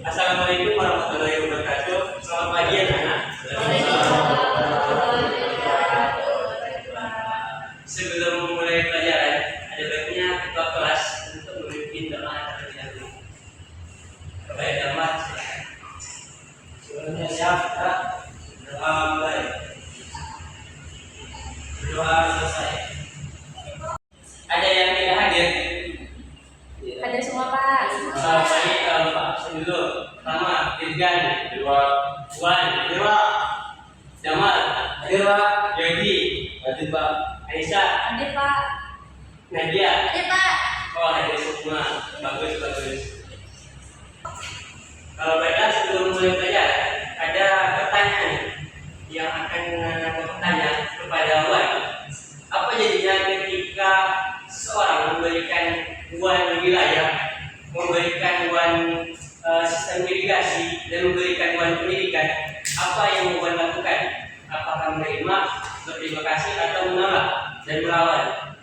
Assalamualaikum warahmatullahi wabarakatuh. Selamat pagi anak-anak. Sebelum memulai pelajaran, ada baiknya ketua kelas untuk memimpin doa terlebih dahulu. Baik, Ahmad. Sebenarnya siap, ya? Doa mulai. Doa selesai. Ada yang tidak hadir? Hadir semua, Pak. Baik, Pak. Dulu. Pertama, Irgan. Dua. Wan. Dua. Jamal. Hadir, Pak. Yogi. Hadir, Pak. Aisyah. Hadir, Pak. Nadia. Hadir, Pak. Oh, hadir semua. Bagus, bagus. Baiklah, sebelum mulai pelajaran, ada pertanyaan yang akan bertanya kepada Wan. Apa jadinya ketika seorang memberikan Wan wilayah, memberikan Wan sistem irigasi, dan memberikan Wan pendidikan? Apa yang Wan lakukan? Apakah menerima, berterima kasih, atau menolak dan melawan?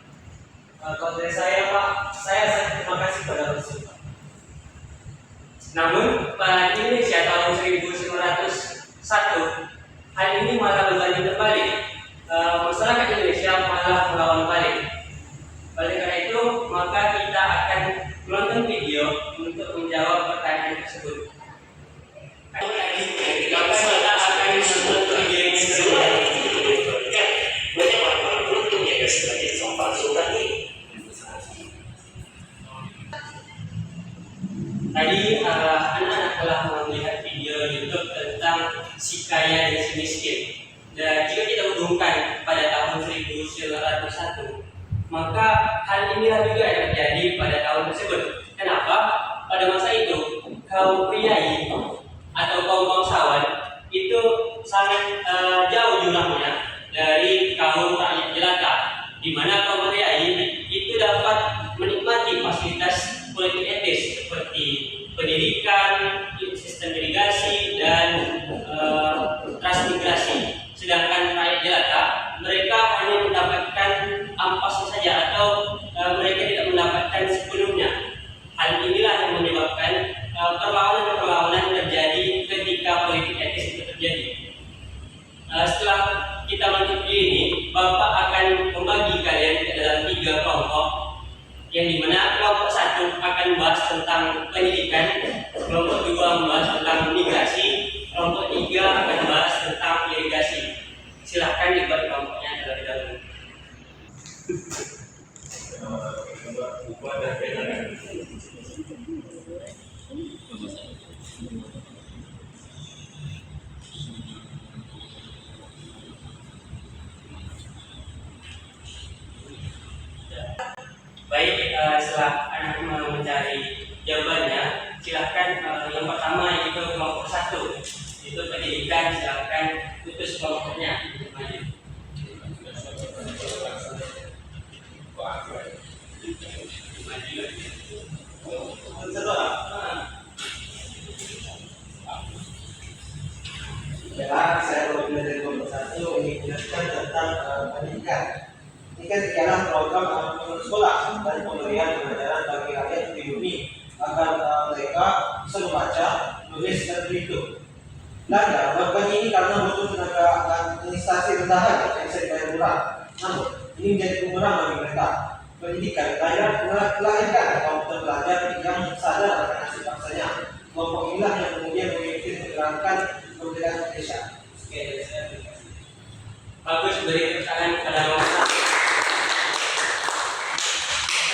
Kalau dari saya, Pak, saya sangat terima kasih pada Rasul. Namun pada Indonesia tahun 1901, hal ini malah berbanding terbalik. Masyarakat Indonesia malah melawan balik. Oleh karena itu, maka kita akan menonton video untuk menjawab pertanyaan tersebut. Kita akan menonton video ini Tadi anak-anak telah melihat video YouTube tentang si kaya dan si miskin. Dan jika kita hubungkan pada tahun 1901, maka hal inilah juga yang terjadi pada tahun tersebut. Kenapa? Pada masa itu, kaum priai atau kaum bangsawan itu sangat jauh jumlahnya dari kaum rakyat jelata, di mana kaum priai itu dapat menikmati fasilitas politik etis seperti pendidikan, sistem irigasi, dan transmigrasi. Sedangkan rakyat jelata, mereka hanya mendapatkan ampasnya saja atau mereka tidak mendapatkan sepenuhnya. Hal inilah yang menyebabkan perlawanan-perlawanan terjadi ketika politik etis itu terjadi. Setelah kita lanjut ini, Bapak akan membagi kalian ke dalam 3 kelompok, yang dimana kelompok 1 akan membahas tentang pendidikan, kelompok 2 membahas tentang migrasi, kelompok 3 akan membahas tentang irigasi. Silahkan dibuat kelompoknya terlebih dahulu. Baik, setelah anak mencari jawabannya, silahkan yang pertama yaitu kelompok 1, itu pendidikan. Silahkan putus kelompoknya untuk maju. Ya, saya berpindah dari kelompok 1 ingin menjelaskan tentang pendidikan. Ini kan ialah program sekolah dan pemberian pengajaran bagi rakyat pribumi agar mereka bisa membaca, menulis, dan berhitung. Belajar program ini karena butuh tenaga administrasi rendahan yang bisa dibayar murah. Namun ini menjadi bumerang bagi mereka. Pendidikan melahirkan kaum pelajar yang sadar akan nasib bangsanya. Kelompok inilah yang kemudian memimpin menggerakkan kemerdekaan Indonesia. Oke, saya terima kasih. Bagus, beri tepuk tangan kepada Bapak.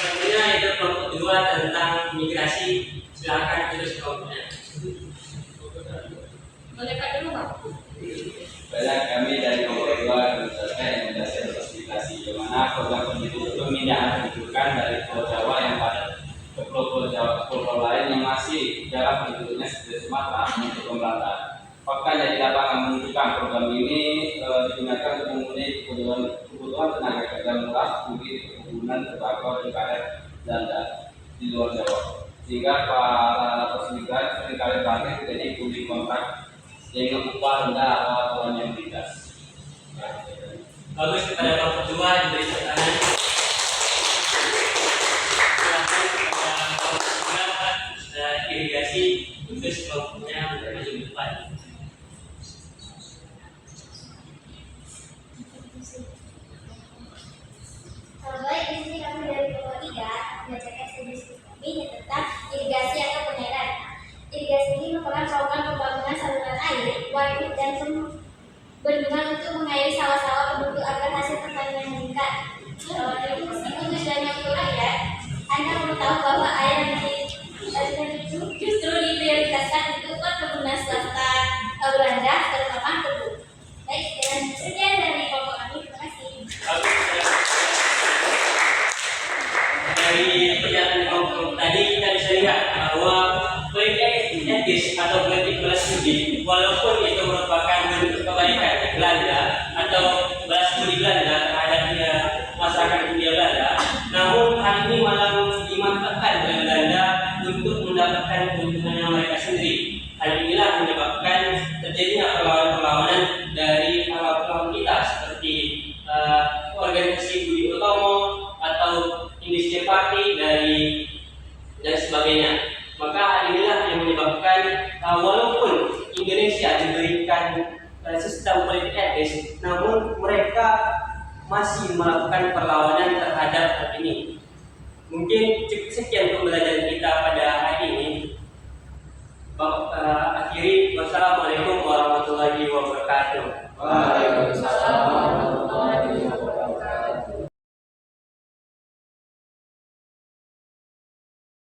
Selanjutnya itu kelompok 2 tentang migrasi. Silakan tulis kelompoknya. Boleh Pak dulu, Pak? Banyak kami dari kelompok 2 menjelaskan yang menjelaskan migrasi, di mana program pemindahan kedudukan dari Pulau Jawa yang pada ke pulau lain yang masih dalam penduduknya seperti Sumatera untuk pemberantasan. Fakta dari lapangan menunjukkan program ini digunakan untuk memenuhi kebutuhan tenaga kerja murah, bumi, perkebunan, tembakau, dan karet dan di luar Jawa. Sehingga para pekerja seringkali praktik menjadi kuli kontrak dengan upah rendah atau aturan yang tidak. Bagus, kepada kelompok 2 diberi tepuk tangan. Silakan kepada kelompok 3 irigasi. terus kelompoknya maju ke depan. Baik, di sini kami dari kelompok 3 membacakan studi kami tentang irigasi atau penyairan. Irigasi ini merupakan program pembangunan saluran air, waduk dan bendungan untuk mengairi sawah-sawah penduduk agar hasil pertanian meningkat. Meskipun tujuannya untuk rakyat, Anda perlu tahu bahwa air yang itu justru diprioritaskan untuk perkebunan swasta Belanda, terutama tebu. Baik, sekian dari kelompok kami. Terima kasih. Dari pernyataan kelompok tadi kita bisa lihat bahwa politik etis atau politik balas budi, walaupun itu merupakan bentuk kebaikan Belanda atau balas budi Belanda terhadap masyarakat Hindia Belanda, namun hal ini malah dimanfaatkan oleh Belanda untuk mendapatkan keuntungan yang mereka sendiri. Hal inilah menyebabkan terjadinya perlawanan-perlawanan dari lawan kita seperti organisasi Budi Utomo atau Industri Party dan sebagainya. Maka hal inilah yang menyebabkan walaupun Indonesia diberikan sistem politik etis, namun mereka masih melakukan perlawanan terhadap hal ini. Mungkin cukup sekian pembelajaran kita pada hari ini. Akhiri, wassalamualaikum warahmatullahi wabarakatuh.